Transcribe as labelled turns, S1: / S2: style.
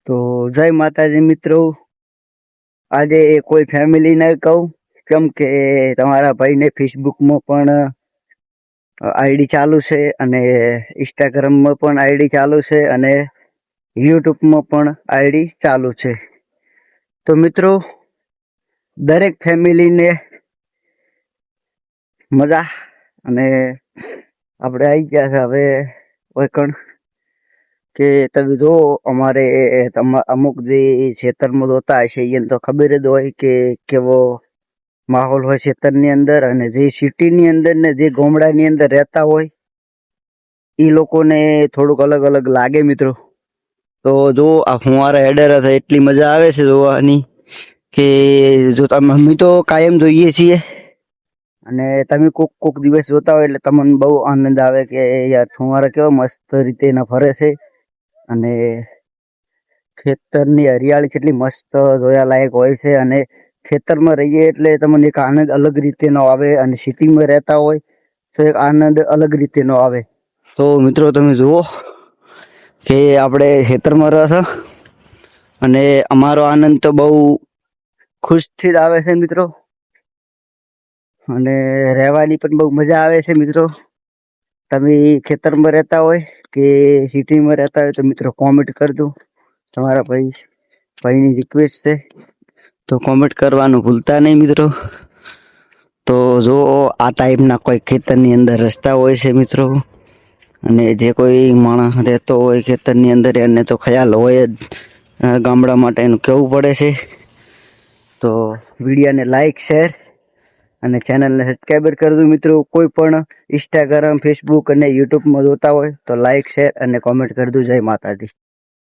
S1: તો જય માતાજી મિત્રો. આજે કોઈ ફેમિલી ને કહું, કેમ કે તમારા ભાઈને ફેસબુકમાં પણ આઈડી ચાલુ છે અને ઇન્સ્ટાગ્રામમાં પણ આઈડી ચાલુ છે અને યુટ્યુબમાં પણ આઈડી ચાલુ છે. તો મિત્રો, દરેક ફેમિલીને મજા અને આપણે આવી ગયા છે હવે કોઈ કે તમે જો અમારે અમુક જે ખેતરમાં જોતા હશે એને તો ખબર જ હોય કે કેવો માહોલ હોય ખેતરની અંદર, અને જે સિટીની અંદર ને જે ગામડાની અંદર રહેતા હોય એ લોકોને થોડુંક અલગ અલગ લાગે મિત્રો. તો જો આ ફુવારા હેડર હશે એટલી મજા આવે છે જોવાની કે જો તમે અમે તો કાયમ જોઈએ છીએ અને તમે કોક દિવસ જોતા હોય એટલે તમને બહુ આનંદ આવે કે યાર ફુવારા કેવો મસ્ત રીતે ના ફરે છે અને ખેતરની હરિયાળી કેટલી મસ્ત જોયા લાયક હોય છે. અને ખેતરમાં રહીએ એટલે તમને એક આનંદ અલગ રીતે નો આવે, અને સિટીમાં રહેતા હોય તો એક આનંદ અલગ રીતે નો આવે. તો મિત્રો તમે જુઓ કે આપણે ખેતરમાં રહે અને અમારો આનંદ તો બહુ ખુશથી જ આવે છે મિત્રો, અને રહેવાની પણ બહુ મજા આવે છે મિત્રો. તમે ખેતરમાં રહેતા હોય કે સિટીમાં રહેતા હોય તો મિત્રો કોમેન્ટ કરજો. તમારા ભાઈની રિક્વેસ્ટ છે તો કોમેન્ટ કરવાનું ભૂલતા નહીં મિત્રો. તો જો આ ટાઈપના કોઈ ખેતરની અંદર રસ્તા હોય છે મિત્રો, અને જે કોઈ માણસ રહેતો હોય ખેતરની અંદર એને તો ખ્યાલ હોય જ ગામડા માટે એનું કહેવું પડે છે. તો વિડીયોને લાઈક, શેર અને ચેનલને સબસ્ક્રાઈબર કરજો મિત્રો. કોઈ પણ ઇન્સ્ટાગ્રામ, ફેસબુક અને યુટ્યુબમાં જોતા હોય તો લાઈક, શેર અને કોમેન્ટ કરજો. જય માતાજી.